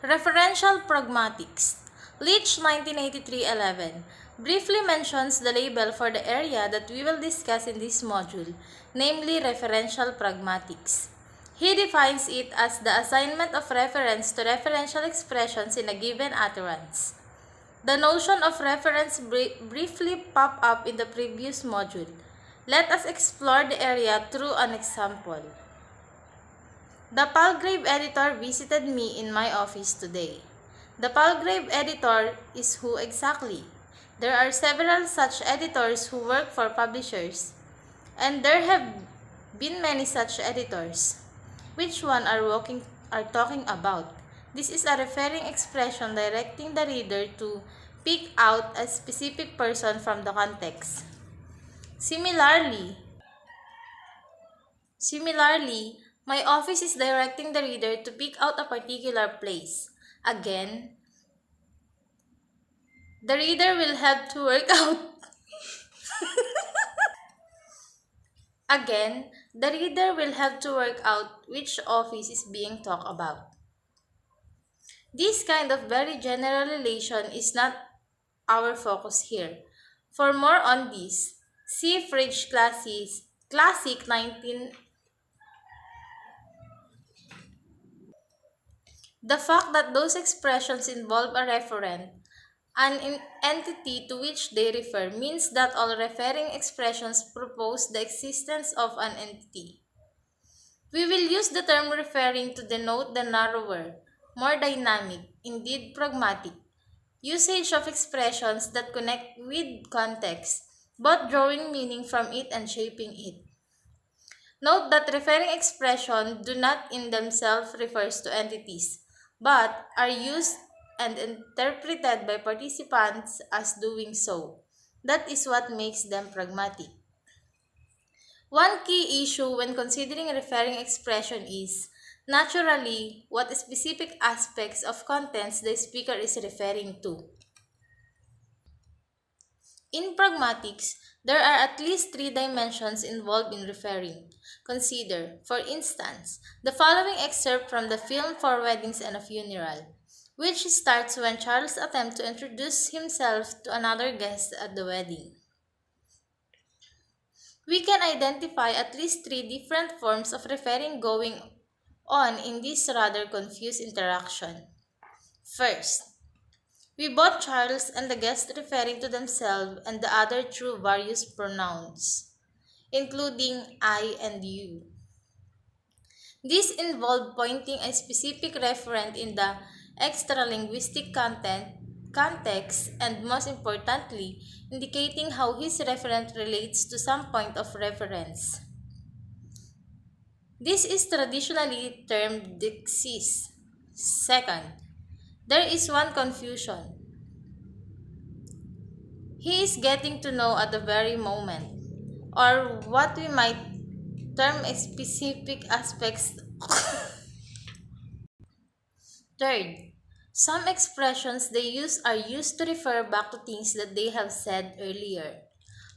Referential Pragmatics, Leach 1983-11, briefly mentions the label for the area that we will discuss in this module, namely referential pragmatics. He defines it as the assignment of reference to referential expressions in a given utterance. The notion of reference briefly popped up in the previous module. Let us explore the area through an example. The Palgrave editor visited me in my office today. The Palgrave editor is who exactly? There are several such editors who work for publishers, and there have been many such editors. Which one are talking about? This is a referring expression directing the reader to pick out a specific person from the context. Similarly, my office is directing the reader to pick out a particular place. Again, the reader will have to work out. Again, the reader will have to work out which office is being talked about. This kind of very general relation is not our focus here. For more on this, see Fridge Classic 19. The fact that those expressions involve a referent, an entity to which they refer, means that all referring expressions propose the existence of an entity. We will use the term referring to denote the narrower, more dynamic, indeed pragmatic, usage of expressions that connect with context, both drawing meaning from it and shaping it. Note that referring expressions do not in themselves refers to entities, but are used and interpreted by participants as doing so. That is what makes them pragmatic. One key issue when considering a referring expression is, naturally, what specific aspects of contents the speaker is referring to. In pragmatics, there are at least three dimensions involved in referring. Consider, for instance, the following excerpt from the film For Weddings and a Funeral, which starts when Charles attempts to introduce himself to another guest at the wedding. We can identify at least three different forms of referring going on in this rather confused interaction. First, we both Charles and the guest referring to themselves and the other through various pronouns, including I and you. This involved pointing a specific referent in the extralinguistic context and most importantly, indicating how his referent relates to some point of reference. This is traditionally termed dixis. Second, there is one confusion. He is getting to know at the very moment, or what we might term a specific aspects. Third, some expressions they use are used to refer back to things that they have said earlier.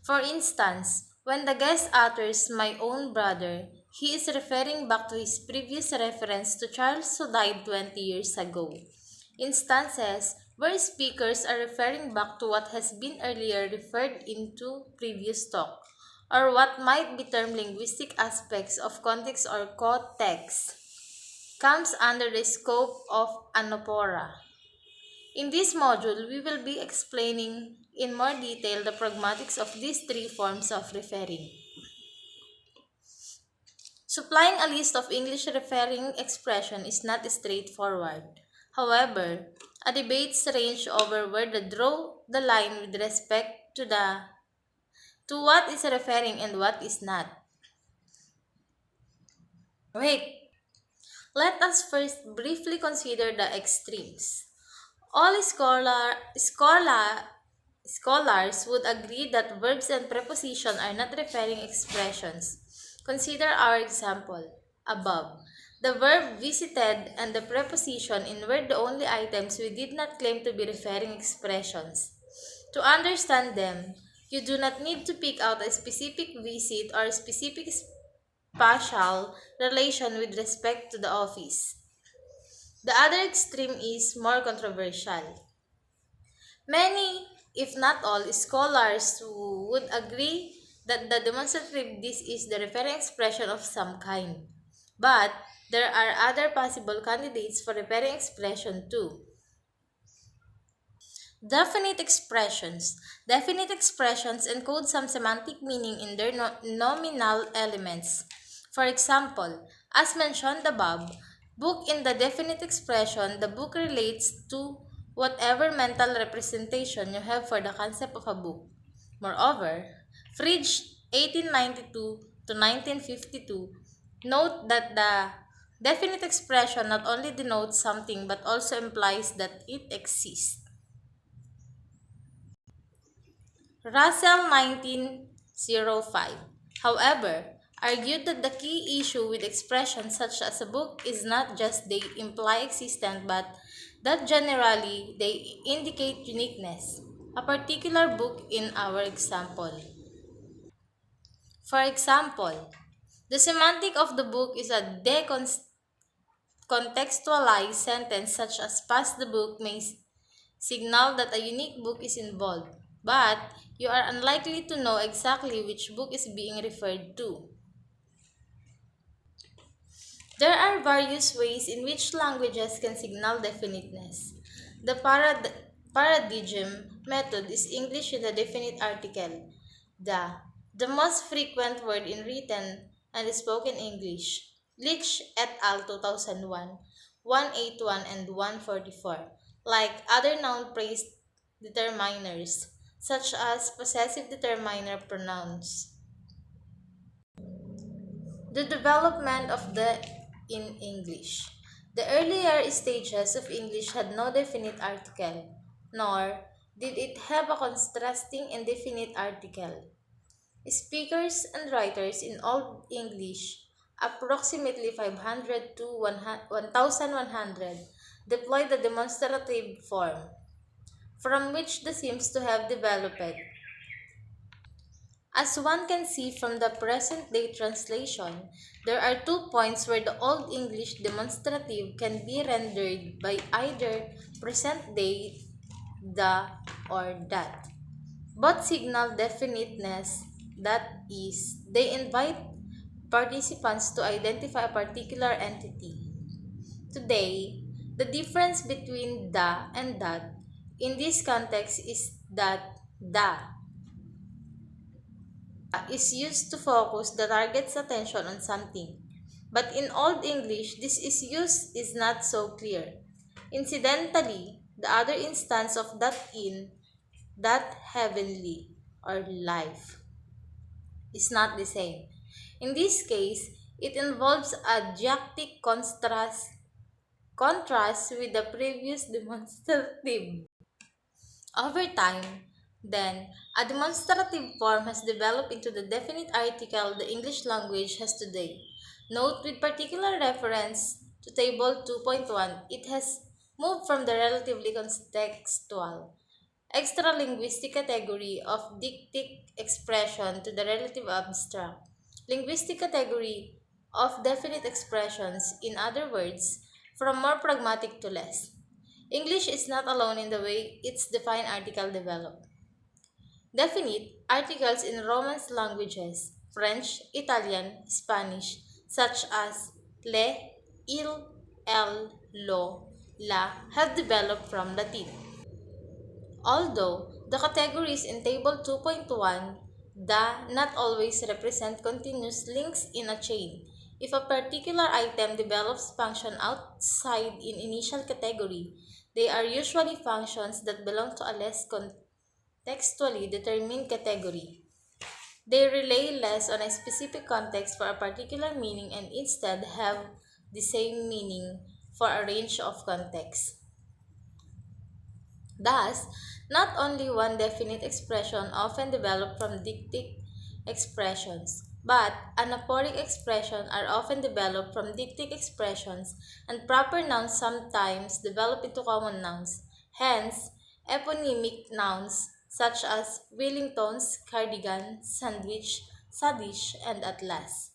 For instance, when the guest utters my own brother, he is referring back to his previous reference to Charles who died 20 years ago. Instances where speakers are referring back to what has been earlier referred into previous talk, or what might be termed linguistic aspects of context or co-text, comes under the scope of anaphora. In this module, we will be explaining in more detail the pragmatics of these three forms of referring. Supplying a list of English referring expression is not straightforward. However, a debates range over where to draw the line with respect to what is referring and what is not. Wait, let us first briefly consider the extremes. All scholars would agree that verbs and prepositions are not referring expressions. Consider our example above. The verb visited and the preposition in were the only items we did not claim to be referring expressions. To understand them, you do not need to pick out a specific visit or a specific spatial relation with respect to the office. The other extreme is more controversial. Many, if not all, scholars would agree that the demonstrative this is the referring expression of some kind. But there are other possible candidates for referring expression too. Definite expressions. Definite expressions encode some semantic meaning in their nominal elements. For example, as mentioned above, book in the definite expression, the book relates to whatever mental representation you have for the concept of a book. Moreover, Fridge 1892 to 1952 note that the definite expression not only denotes something but also implies that it exists. Russell 1905, however, argued that the key issue with expressions such as a book is not just they imply existence but that generally they indicate uniqueness, a particular book in our example. For example, the semantic of the book is a decontextualized sentence such as pass the book may signal that a unique book is involved, but you are unlikely to know exactly which book is being referred to. There are various ways in which languages can signal definiteness. The paradigm method is English with a definite article. The, the most frequent word in written and spoken English. Leach et al. 2001, 181 and 144. Like other noun phrase determiners, such as possessive determiner pronouns. The development of the in English. The earlier stages of English had no definite article, nor did it have a contrasting indefinite article. Speakers and writers in Old English, approximately 500 to 1100, deployed the demonstrative form, from which the seems to have developed. As one can see from the present day translation, there are 2 points where the Old English demonstrative can be rendered by either present day, the, or that. Both signal definiteness, that is, they invite participants to identify a particular entity. Today, the difference between the and that in this context is that the is used to focus the target's attention on something. But in Old English, this is use is not so clear. Incidentally, the other instance of that in, that heavenly, or life is not the same. In this case, it involves adjective contrast with the previous demonstrative. Over time, then, a demonstrative form has developed into the definite article the English language has today. Note with particular reference to Table 2.1, it has moved from the relatively contextual, extra-linguistic category of dictic expression to the relative abstract, linguistic category of definite expressions, in other words, from more pragmatic to less. English is not alone in the way its defined article developed. Definite articles in Romance languages, French, Italian, Spanish, such as le, il, el, lo, la, have developed from Latin. Although the categories in Table 2.1 the not always represent continuous links in a chain. If a particular item develops function outside an initial category, they are usually functions that belong to a less contextually determined category. They rely less on a specific context for a particular meaning and instead have the same meaning for a range of contexts. Thus, not only one definite expression often develop from dictic expressions, but anaphoric expressions are often developed from dictic expressions, and proper nouns sometimes develop into common nouns. Hence, eponymic nouns such as Wellingtons, cardigan, sandwich, sadish, and atlas.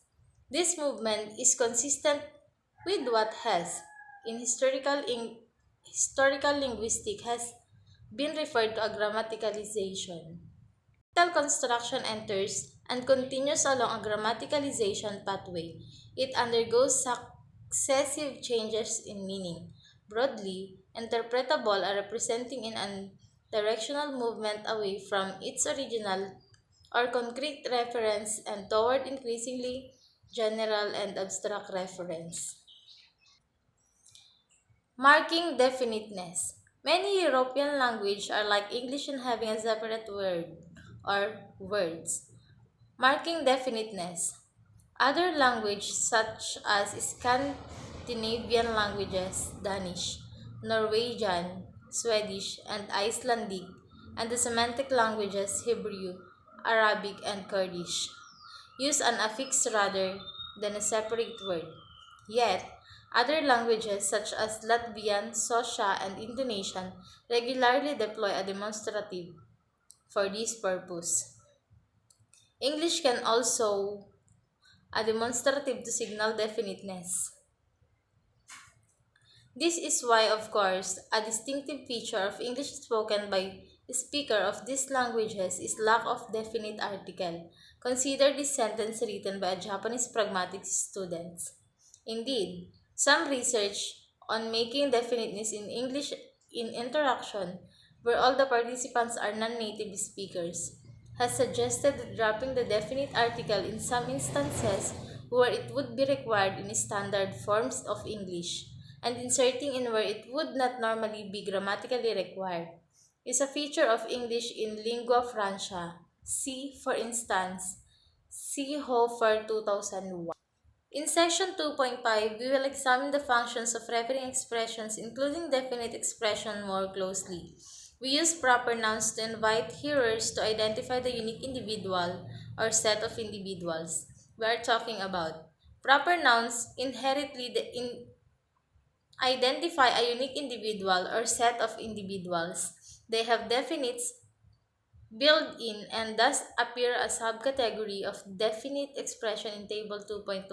This movement is consistent with what has in historical linguistics has been referred to a grammaticalization. Mental construction enters and continues along a grammaticalization pathway. It undergoes successive changes in meaning, broadly interpretable are representing in a directional movement away from its original or concrete reference and toward increasingly general and abstract reference. Marking definiteness. Many European languages are like English in having a separate word or words, marking definiteness. Other languages such as Scandinavian languages, Danish, Norwegian, Swedish, and Icelandic, and the Semitic languages Hebrew, Arabic, and Kurdish use an affix rather than a separate word. Yet, other languages such as Latvian, Xhosa, and Indonesian regularly deploy a demonstrative for this purpose. English can also a demonstrative to signal definiteness. This is why, of course, a distinctive feature of English spoken by speaker of these languages is lack of definite article. Consider this sentence written by a Japanese pragmatics student. Indeed, some research on making definiteness in English in interaction where all the participants are non-native speakers has suggested that dropping the definite article in some instances where it would be required in standard forms of English and inserting in where it would not normally be grammatically required is a feature of English in lingua franca. See, for instance, see Hofer 2001. In section 2.5, we will examine the functions of referring expressions, including definite expression, more closely. We use proper nouns to invite hearers to identify the unique individual or set of individuals we are talking about. Proper nouns inherently identify a unique individual or set of individuals. They have definites built in and thus appear as subcategory of definite expression in table 2.1.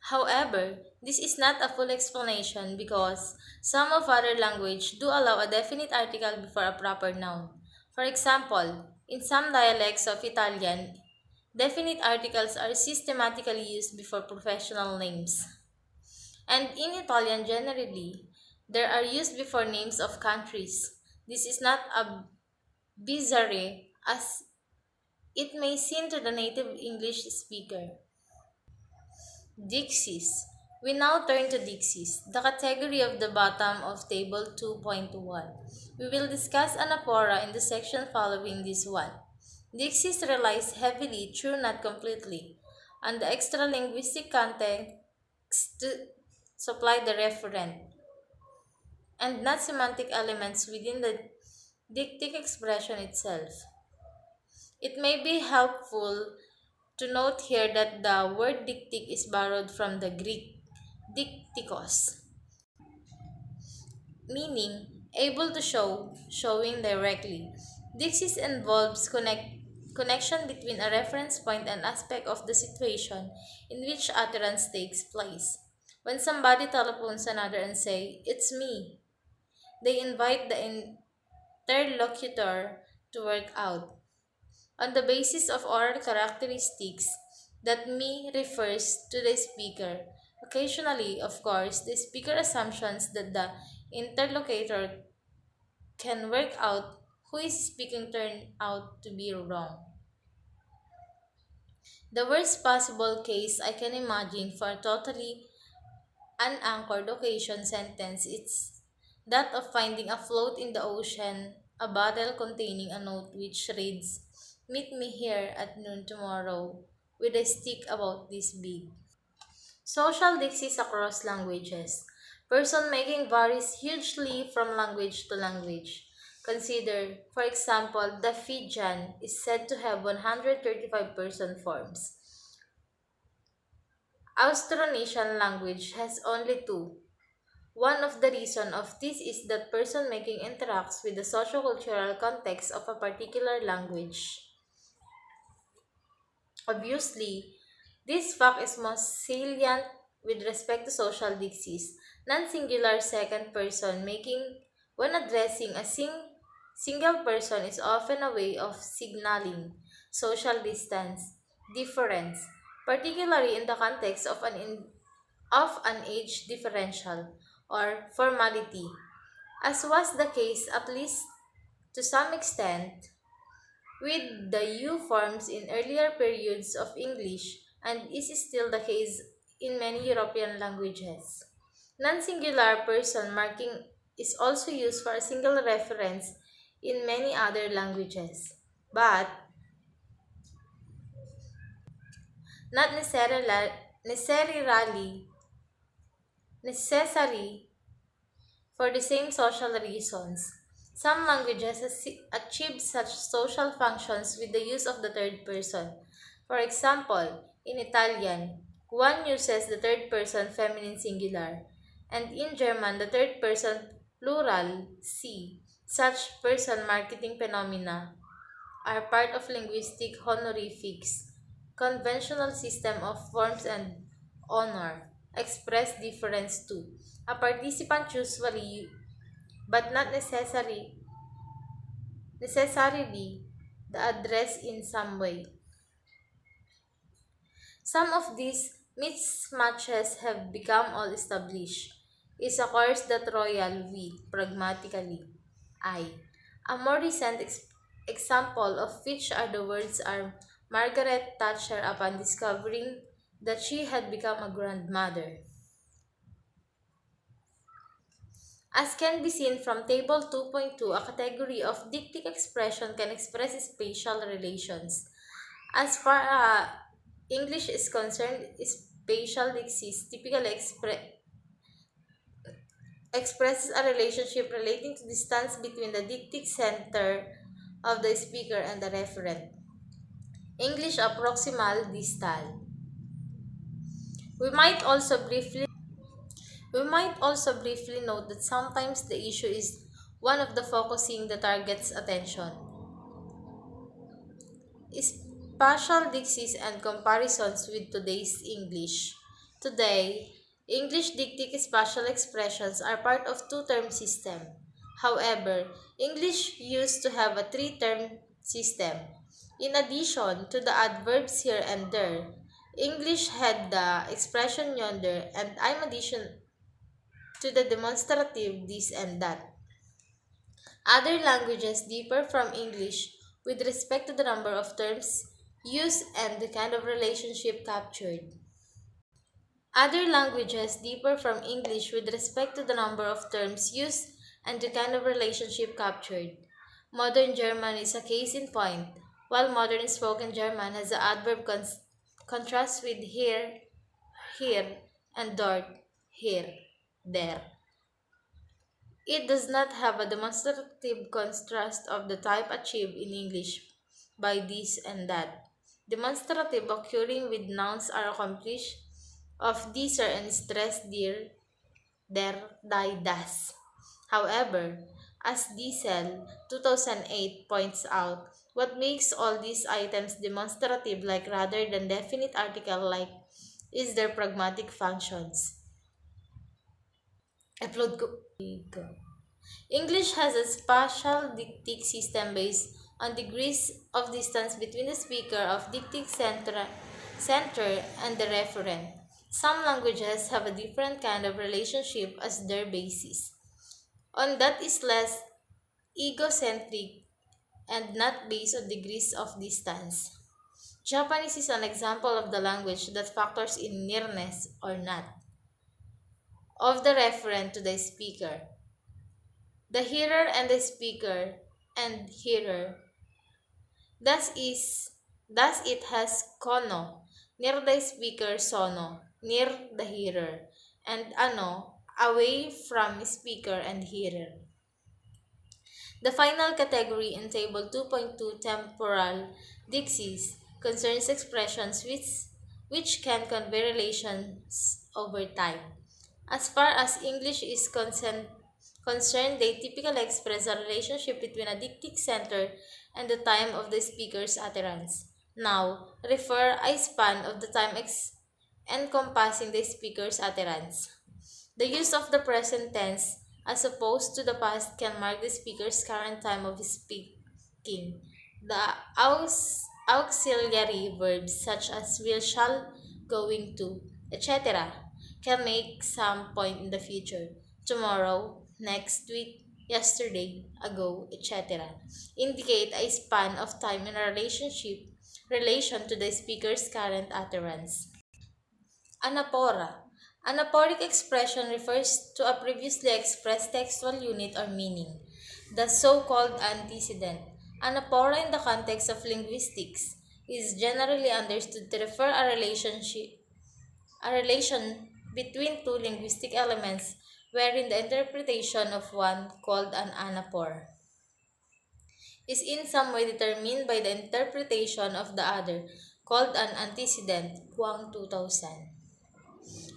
However, this is not a full explanation because some of other language do allow a definite article before a proper noun. For example, in some dialects of Italian, definite articles are systematically used before professional names. And in Italian generally, they are used before names of countries. This is not a bizarre as it may seem to the native English speaker. Dixies. We now turn to Dixies, the category of the bottom of Table 2.1. We will discuss anaphora in the section following this one. Dixies relies heavily, though not completely, on the extra linguistic context to supply the referent, and not semantic elements within the dictic expression itself. It may be helpful to note here that the word dictic is borrowed from the Greek diktikos, meaning able to show, showing directly. Dixis involves connection between a reference point and aspect of the situation in which utterance takes place. When somebody telephones another and say, "It's me," they invite the interlocutor to work out on the basis of oral characteristics that me refers to the speaker. Occasionally, of course, the speaker assumptions that the interlocutor can work out who is speaking turn out to be wrong. The worst possible case I can imagine for a totally unanchored occasion sentence is that of finding afloat in the ocean a bottle containing a note which reads, "Meet me here at noon tomorrow with a stick about this big." Social dixies across languages. Person making varies hugely from language to language. Consider, for example, the Fijian is said to have 135 person forms. Austronesian language has only two. One of the reasons of this is that person making interacts with the sociocultural context of a particular language. Obviously, this fact is most salient with respect to social dixies. Non-singular second person making when addressing a single person is often a way of signaling social distance, difference, particularly in the context of an age differential or formality, as was the case at least to some extent with the U forms in earlier periods of English and is still the case in many European languages. Non-singular person marking is also used for a single reference in many other languages, but not necessary for the same social reasons. Some languages achieve such social functions with the use of the third person. For example, in Italian, one uses the third person feminine singular, and in German, the third person plural sie. Such person marketing phenomena are part of linguistic honorifics, conventional system of forms and honor, express difference too. A participant usually but not necessarily the address in some way. Some of these mismatches have become all established. Is a course that Royal we pragmatically I. A more recent example of which are the words are Margaret Thatcher upon discovering that she had become a grandmother. As can be seen from Table 2.2, a category of dictic expression can express spatial relations. As far as English is concerned, spatial dixis typically expresses a relationship relating to distance between the dictic center of the speaker and the referent. English a proximal distal. We might also briefly We might also briefly note that sometimes the issue is one of the focusing the target's attention. Spatial dixies and comparisons with today's English. Today, English dictic spatial expressions are part of two-term system. However, English used to have a three-term system. In addition to the adverbs here and there, English had the expression yonder and I'm addition to the demonstrative this and that. Other languages differ from English with respect to the number of terms used and the kind of relationship captured. Other languages differ from English with respect to the number of terms used and the kind of relationship captured. Modern German is a case in point, while modern spoken German has the adverb contrast with here, and dort, here, there. It does not have a demonstrative contrast of the type achieved in English by this and that. Demonstrative occurring with nouns are accomplished of dieser and stress der, die, das. However, as Diesel 2008 points out, what makes all these items demonstrative like rather than definite article like is their pragmatic functions. Upload ko. English has a spatial dictic system based on degrees of distance between the speaker of dictic center and the referent. Some languages have a different kind of relationship as their basis. On that is less egocentric and not based on degrees of distance. Japanese is an example of the language that factors in nearness or not of the referent to the speaker. The hearer and the speaker and hearer. Thus is thus it has kono, near the speaker sono, near the hearer, and ano, away from speaker and hearer. The final category in Table 2.2 temporal dixies concerns expressions which can convey relations over time. As far as English is concerned, they typically express a relationship between a dictic center and the time of the speaker's utterance. Now, refer a span of the time encompassing the speaker's utterance. The use of the present tense as opposed to the past can mark the speaker's current time of speaking. The auxiliary verbs such as will, shall, going to, etc. can make some point in the future, tomorrow, next week, yesterday, ago, etc. indicate a span of time in a relation to the speaker's current utterance. Anaphora. Anaphoric expression refers to a previously expressed textual unit or meaning, the so-called antecedent. Anaphora in the context of linguistics is generally understood to refer a relation between two linguistic elements wherein the interpretation of one, called an anaphor, is in some way determined by the interpretation of the other, called an antecedent. Huang 2000.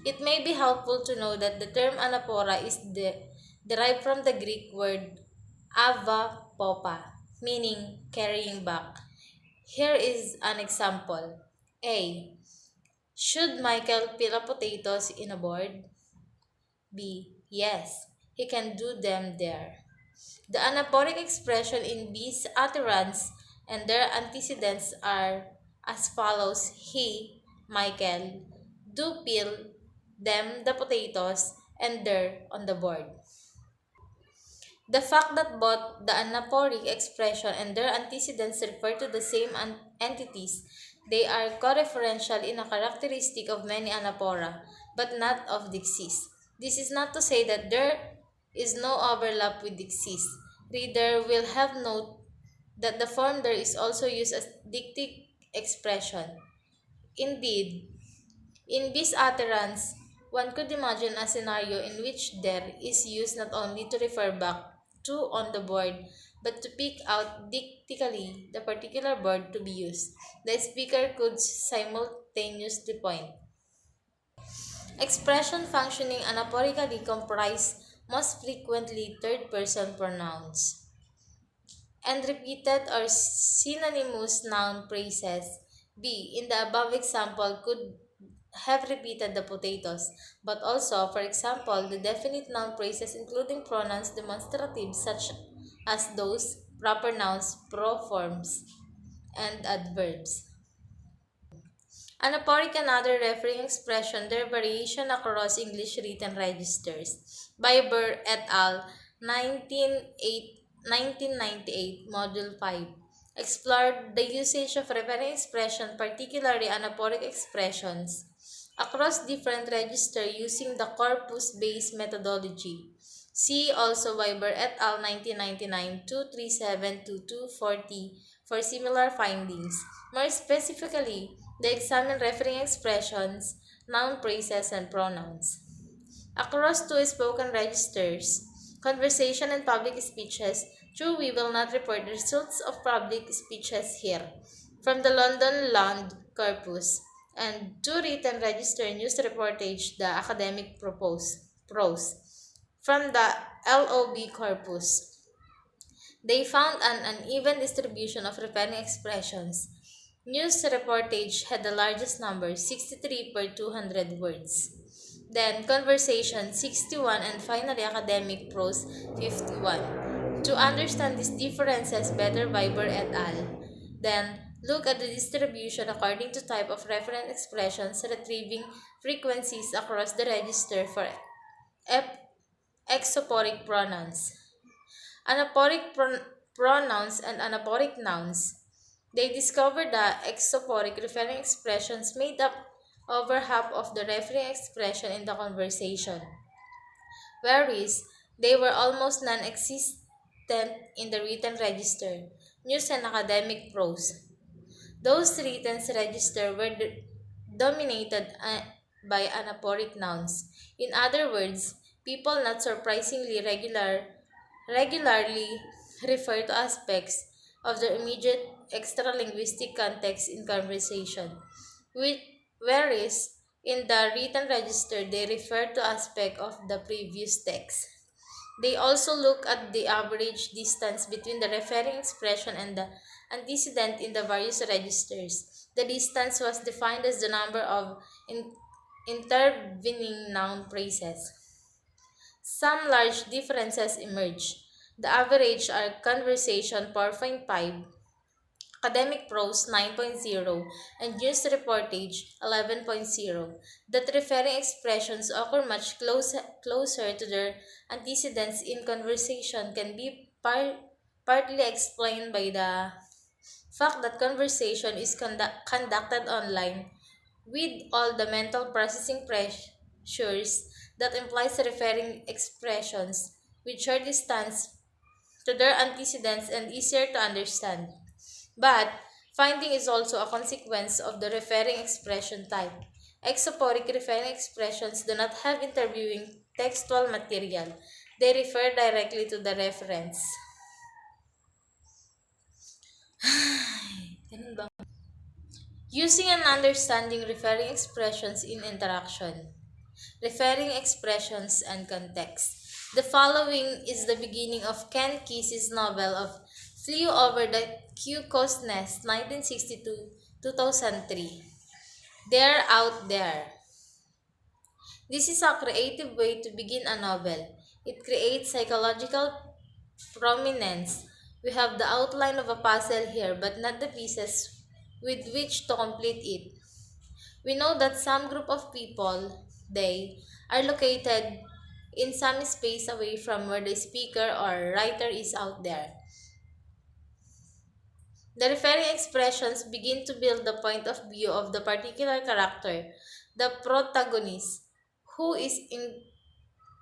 It may be helpful to know that the term anaphora is derived from the Greek word avapopa, meaning carrying back. Here is an example. A. Should Michael peel potatoes in a board? B. Yes, he can do them there. The anaphoric expression in B's utterance and their antecedents are as follows: He, Michael, do peel them the potatoes and they're on the board. The fact that both the anaphoric expression and their antecedents refer to the same entities, they are coreferential in a characteristic of many anaphora, but not of Dixis. This is not to say that there is no overlap with Dixis. Reader will have note that the form there is also used as dictic expression. Indeed, in this utterance, one could imagine a scenario in which there is used not only to refer back to on the board, but to pick out dictically the particular board to be used. The speaker could simultaneously point. Expression functioning anaphorically comprise most frequently third-person pronouns and repeated or synonymous noun phrases. B. In the above example could have repeated the potatoes, but also, for example, the definite noun phrases including pronouns demonstrative such as those, proper nouns, proforms, and adverbs. Anaphoric and other referring expression, their variation across English written registers. Biber et al. 1998, Module 5. Explored the usage of referring expression, particularly anaphoric expressions, across different registers using the corpus-based methodology. See also Weber et al. 1999, 237 to 240 for similar findings. More specifically, they examine referring expressions, noun phrases, and pronouns. Across two spoken registers, conversation and public speeches, true we will not report the results of public speeches here, from the London Land Corpus, and two written register news reportage, the academic prose, from the LOB Corpus. They found an uneven distribution of referring expressions. News reportage had the largest number, 63 per 200 words. Then conversation, 61, and finally academic prose, 51. To understand these differences better, Weber et al. Then look at the distribution according to type of referent expressions, retrieving frequencies across the register for exoporic pronouns. Anaphoric pronouns and anaphoric nouns. They discovered that exoporic referring expressions made up over half of the referring expression in the conversation, whereas they were almost non-existent in the written register, news and academic prose. Those written register were dominated by anaphoric nouns. In other words, people not surprisingly regularly refer to aspects of their immediate extra-linguistic context in conversation, which, whereas in the written register they refer to aspects of the previous text. They also look at the average distance between the referring expression and the antecedent in the various registers. The distance was defined as the number of intervening noun phrases. Some large differences emerge. The average are conversation 4.5, academic prose 9.0, and news reportage 11.0. That referring expressions occur much closer to their antecedents in conversation can be partly explained by the fact that conversation is conducted online with all the mental processing pressures that implies referring expressions with short distance to their antecedents and easier to understand. But finding is also a consequence of the referring expression type. Exoporic referring expressions do not have interviewing textual material. They refer directly to the reference. Ganun ba? Using and understanding referring expressions in interaction. Referring expressions and context. The following is the beginning of Ken Kesey's novel of Flew Over the Cuckoo's Nest, 1962-2003. They're out there. This is a creative way to begin a novel. It creates psychological prominence. We have the outline of a puzzle here, but not the pieces with which to complete it. We know that some group of people, they, are located in some space away from where the speaker or writer is out there. The referring expressions begin to build the point of view of the particular character, the protagonist, who is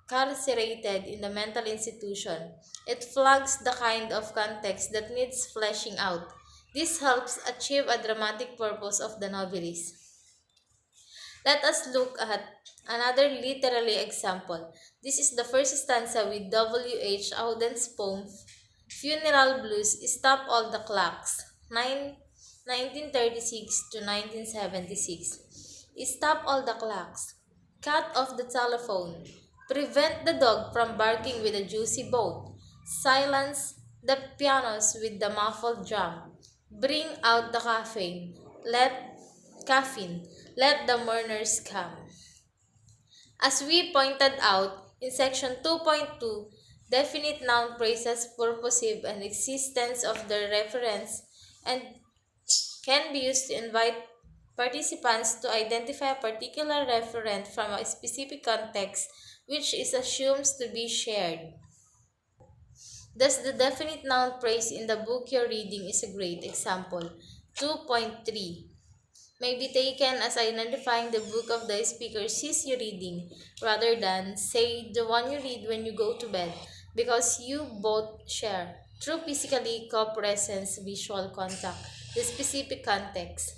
incarcerated in the mental institution. It flags the kind of context that needs fleshing out. This helps achieve a dramatic purpose of the novelist. Let us look at another literary example. This is the first stanza with W. H. Auden's poem Funeral Blues, Stop All the Clocks, 1936 to 1976. Stop all the clocks. Cut off the telephone. Prevent the dog from barking with a juicy bone. Silence the pianos with the muffled drum. Bring out the caffeine. Let the mourners come. As we pointed out in section 2.2, definite noun phrases purposive and existence of the reference and can be used to invite participants to identify a particular referent from a specific context which is assumed to be shared. Thus, the definite noun phrase in the book you're reading is a great example. 2.3 may be taken as identifying the book of the speaker sees you reading rather than, say, the one you read when you go to bed because you both share, through physically co-presence visual contact, the specific context.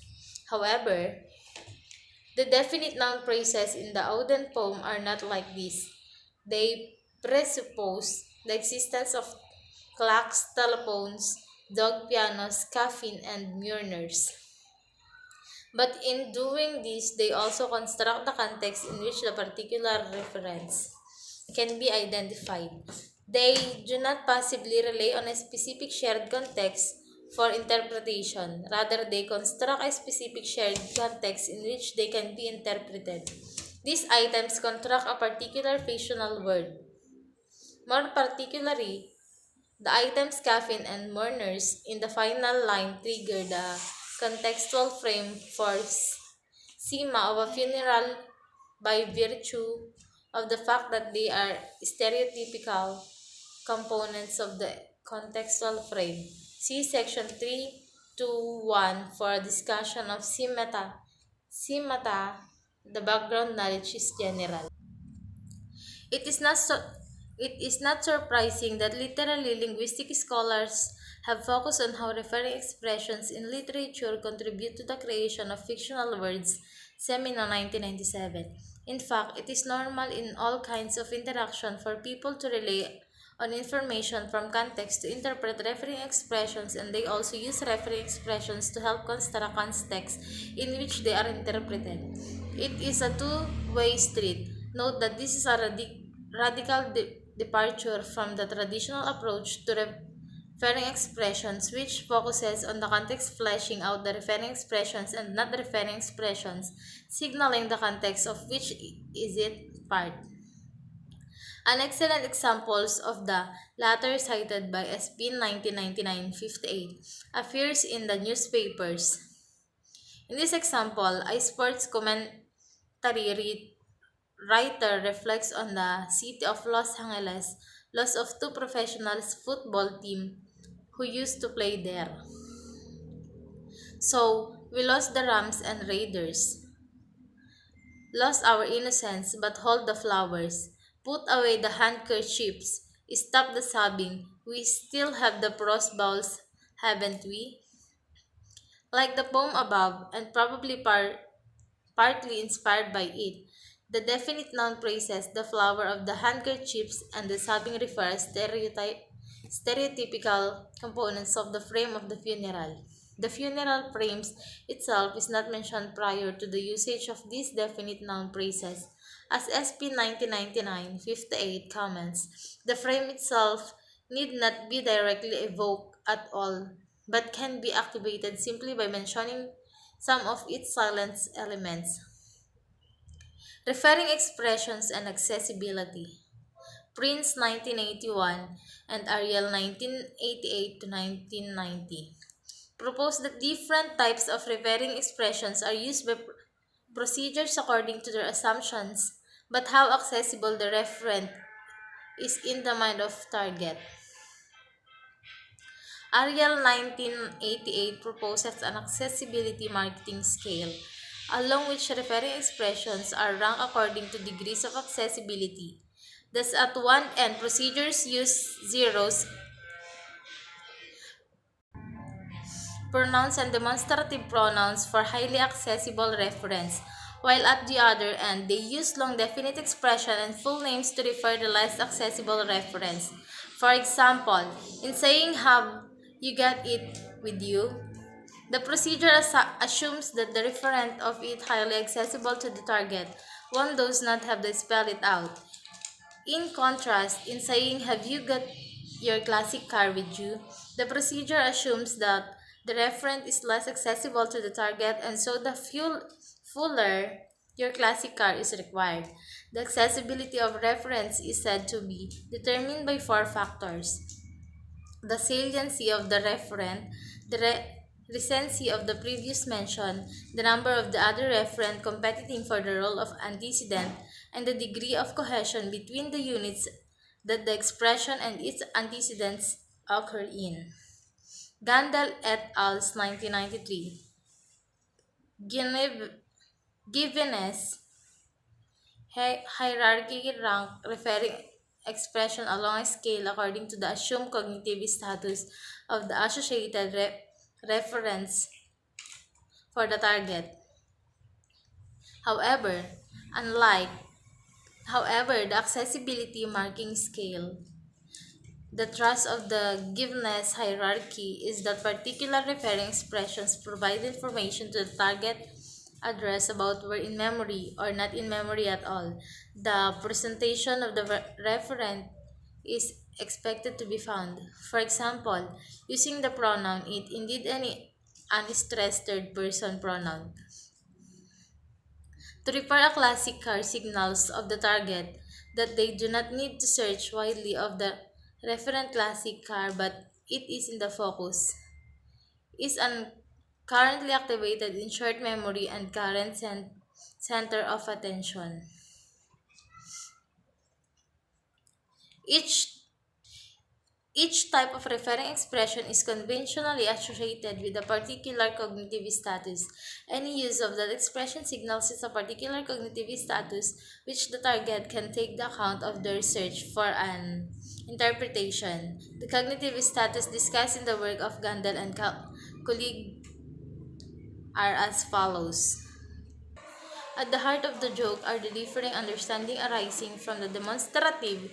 However, the definite noun phrases in the Auden poem are not like this. They presuppose the existence of clocks, telephones, dog pianos, caffeine, and mourners. But in doing this, they also construct the context in which the particular reference can be identified. They do not passively rely on a specific shared context for interpretation. Rather, they construct a specific shared context in which they can be interpreted. These items construct a particular fictional world. More particularly, the items caffeine and mourners in the final line trigger the contextual frame for sema of a funeral by virtue of the fact that they are stereotypical components of the contextual frame. See section 3.2.1 for a discussion of semata. Semata, the background knowledge is general. It is not so it is not surprising that literary linguistic scholars have focused on how referring expressions in literature contribute to the creation of fictional words, Semino 1997. In fact, it is normal in all kinds of interaction for people to rely on information from context to interpret referring expressions, and they also use referring expressions to help construct context in which they are interpreted. It is a two-way street. Note that this is a radical departure from the traditional approach to referring expressions, which focuses on the context fleshing out the referring expressions and not the referring expressions, signaling the context of which is it part. An excellent examples of the latter cited by SB 1999-58 appears in the newspapers. In this example, a sports commentary writer reflects on the city of Los Angeles loss of two professional football team who used to play there. So, we lost the Rams and Raiders. Lost our innocence, but hold the flowers. Put away the handkerchiefs. Stop the sobbing. We still have the pros balls, haven't we? Like the poem above, and probably partly inspired by it, the definite noun praises the flower of the handkerchiefs and the sobbing refers stereotypical components of the frame of the funeral. The funeral frames itself is not mentioned prior to the usage of these definite noun phrases. As SP 1999-58 comments, the frame itself need not be directly evoked at all, but can be activated simply by mentioning some of its silent elements. Referring expressions and accessibility. Prince 1981 and Ariel 1988 to 1990 propose that different types of referring expressions are used by procedures according to their assumptions, but how accessible the referent is in the mind of target. Ariel 1988 proposes an accessibility marketing scale, along which referring expressions are ranked according to degrees of accessibility. Thus, at one end, procedures use zeros, pronouns, and demonstrative pronouns for highly accessible reference, while at the other end, they use long definite expression and full names to refer the less accessible reference. For example, in saying have you got it with you, the procedure assumes that the referent of it highly accessible to the target. One does not have to spell it out. In contrast, in saying have you got your classic car with you, the procedure assumes that the referent is less accessible to the target and so the fuller your classic car is required. The accessibility of reference is said to be determined by four factors: the saliency of the referent, the recency of the previous mention, the number of the other referent competing for the role of antecedent, and the degree of cohesion between the units that the expression and its antecedents occur in. Gandel et al.'s 1993. Giveness hierarchy rank referring expression along a scale according to the assumed cognitive status of the associated reference for the target. However, unlike the accessibility marking scale, the thrust of the giveness hierarchy is that particular referring expressions provide information to the target address about where in memory or not in memory at all. The presentation of the referent is expected to be found. For example, using the pronoun it, indeed any unstressed third person pronoun. To refer a classic car signals of the target that they do not need to search widely of the referent classic car but it is in the focus, is currently activated in short memory and current center of attention. Each Each type of referring expression is conventionally associated with a particular cognitive status. Any use of that expression signals is a particular cognitive status which the target can take the account of their search for an interpretation. The cognitive status discussed in the work of Gandel and colleague are as follows. At the heart of the joke are the differing understanding arising from the demonstrative.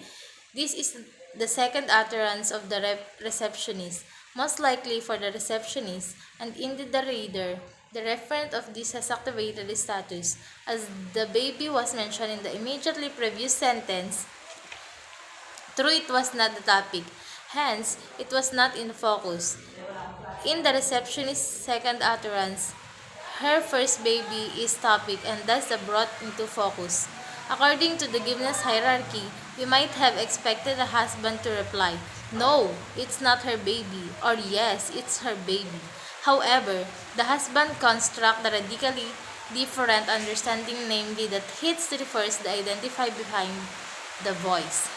This is the second utterance of the receptionist, most likely for the receptionist, and indeed the reader. The referent of this has activated the status, as the baby was mentioned in the immediately previous sentence. True, it was not the topic. Hence, it was not in focus. In the receptionist's second utterance, her first baby is topic and thus brought into focus. According to the giveness hierarchy, we might have expected the husband to reply, "No, it's not her baby," or "Yes, it's her baby." However, the husband constructs the radically different understanding, namely that hits refers the identify behind the voice.